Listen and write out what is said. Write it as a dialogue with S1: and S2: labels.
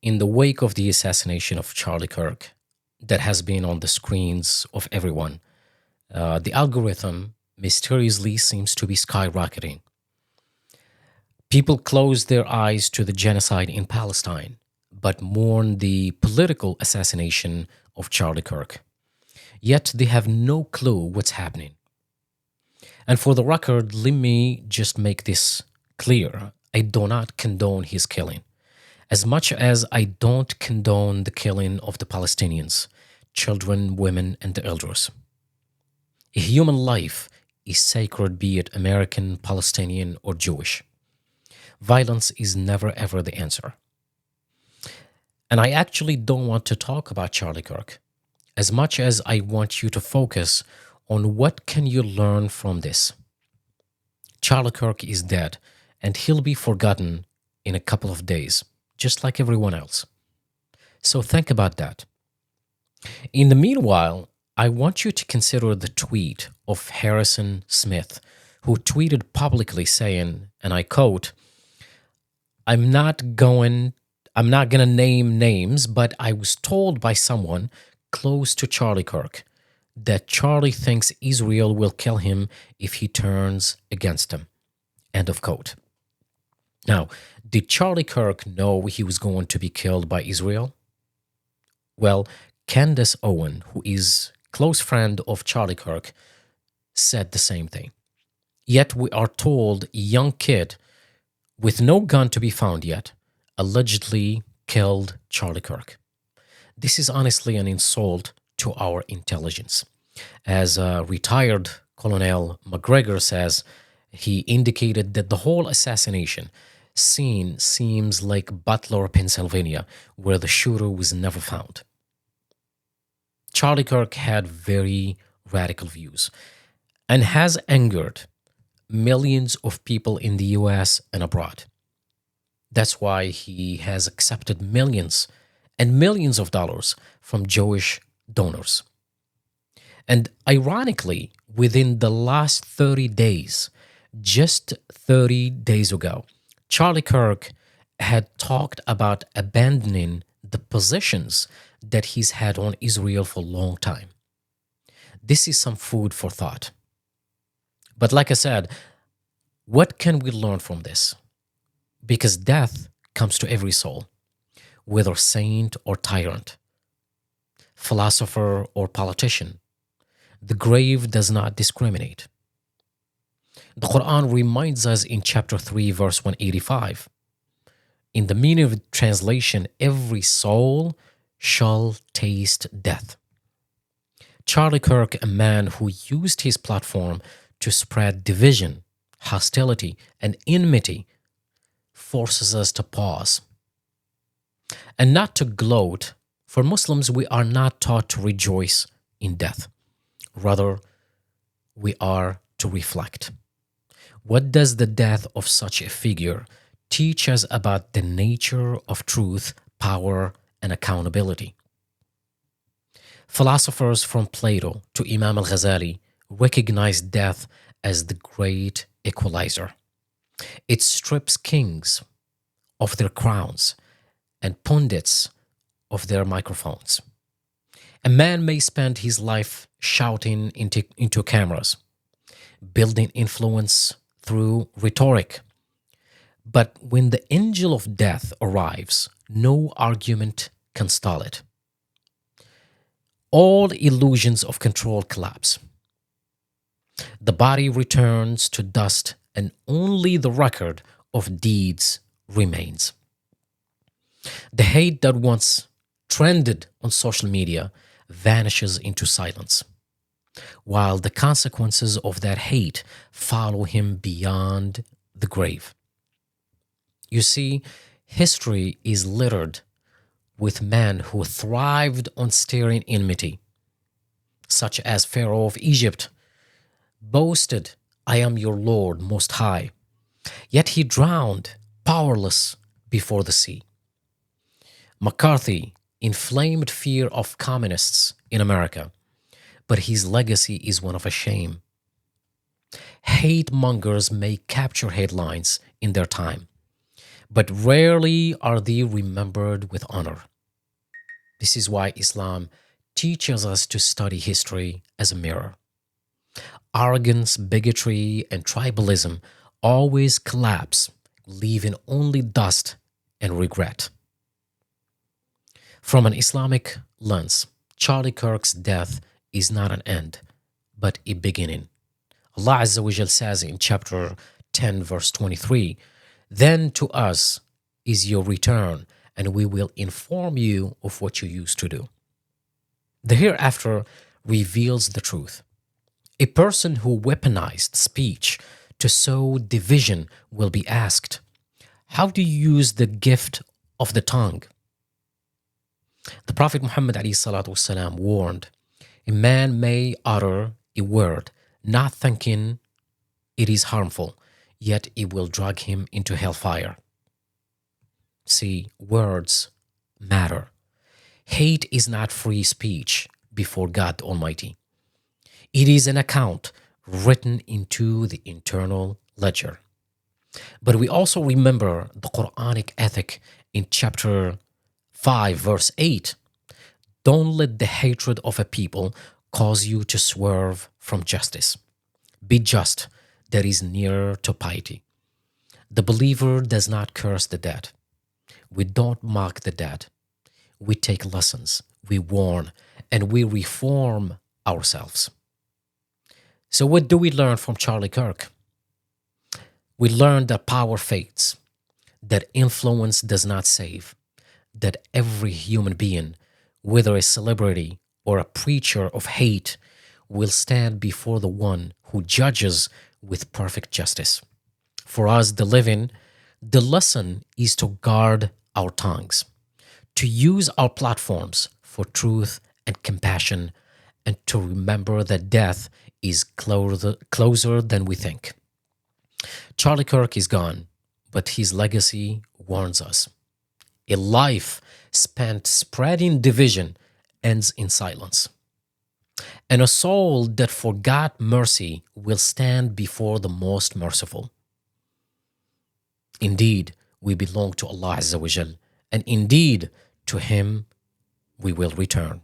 S1: In the wake of the assassination of Charlie Kirk, that has been on the screens of everyone, the algorithm mysteriously seems to be skyrocketing. People close their eyes to the genocide in Palestine, but mourn the political assassination of Charlie Kirk. Yet they have no clue what's happening. And for the record, let me just make this clear. I do not condone his killing, as much as I don't condone the killing of the Palestinians, children, women, and the elders. A human life is sacred, be it American, Palestinian, or Jewish. Violence is never ever the answer. And I actually don't want to talk about Charlie Kirk as much as I want you to focus on what can you learn from this. Charlie Kirk is dead and he'll be forgotten in a couple of days, just like everyone else. So think about that. In the meanwhile, I want you to consider the tweet of Harrison Smith, who tweeted publicly saying, and I quote, I'm not going to name names, but I was told by someone close to Charlie Kirk that Charlie thinks Israel will kill him if he turns against them. End of quote. Now, did Charlie Kirk know he was going to be killed by Israel? Well, Candace Owen, who is close friend of Charlie Kirk, said the same thing. Yet we are told a young kid with no gun to be found yet allegedly killed Charlie Kirk. This is honestly an insult to our intelligence. As retired Colonel McGregor says, he indicated that the whole assassination scene seems like Butler, Pennsylvania, where the shooter was never found. Charlie Kirk had very radical views and has angered millions of people in the US and abroad. That's why he has accepted millions and millions of dollars from Jewish donors. And ironically, within the last 30 days, just 30 days ago, Charlie Kirk had talked about abandoning the positions that he's had on Israel for a long time. This is some food for thought. But like I said, what can we learn from this? Because death comes to every soul, whether saint or tyrant, philosopher or politician. The grave does not discriminate. The Quran reminds us in chapter 3, verse 185. In the meaning of the translation, every soul shall taste death. Charlie Kirk, a man who used his platform to spread division, hostility, and enmity, forces us to pause and not to gloat. For Muslims, we are not taught to rejoice in death. Rather, we are to reflect. What does the death of such a figure teach us about the nature of truth, power, and accountability? Philosophers from Plato to Imam al-Ghazali recognize death as the great equalizer. It strips kings of their crowns and pundits of their microphones. A man may spend his life shouting into cameras, building influence through rhetoric. But when the angel of death arrives, no argument can stall it. All illusions of control collapse. The body returns to dust and only the record of deeds remains. The hate that once trended on social media vanishes into silence, while the consequences of that hate follow him beyond the grave. You see, history is littered with men who thrived on stirring enmity, such as Pharaoh of Egypt boasted, "I am your Lord Most High," yet he drowned powerless before the sea. McCarthy inflamed fear of communists in America, but his legacy is one of a shame. Hate mongers may capture headlines in their time, but rarely are they remembered with honor. This is why Islam teaches us to study history as a mirror. Arrogance, bigotry, and tribalism always collapse, leaving only dust and regret. From an Islamic lens, Charlie Kirk's death is not an end, but a beginning. Allah Azza wa Jal says in chapter 10, verse 23, "Then to us is your return, and we will inform you of what you used to do." The hereafter reveals the truth. A person who weaponized speech to sow division will be asked, "How do you use the gift of the tongue?" The Prophet Muhammad ﷺ warned, "A man may utter a word, not thinking it is harmful, yet it will drag him into hellfire." See, words matter. Hate is not free speech before God Almighty. It is an account written into the internal ledger. But we also remember the Quranic ethic in chapter 5, verse 8. "Don't let the hatred of a people cause you to swerve from justice. Be just, that is nearer to piety." The believer does not curse the dead. We don't mock the dead. We take lessons, we warn, and we reform ourselves. So, what do we learn from Charlie Kirk? We learn that power fades, that influence does not save, that every human being, whether a celebrity or a preacher of hate, will stand before the one who judges with perfect justice. For us, the living, the lesson is to guard our tongues, to use our platforms for truth and compassion, and to remember that death is closer than we think. Charlie Kirk is gone, but his legacy warns us. A life spent spreading division ends in silence. And a soul that forgot mercy will stand before the most merciful. Indeed, we belong to Allah Azza wa Jal, and indeed, to Him we will return.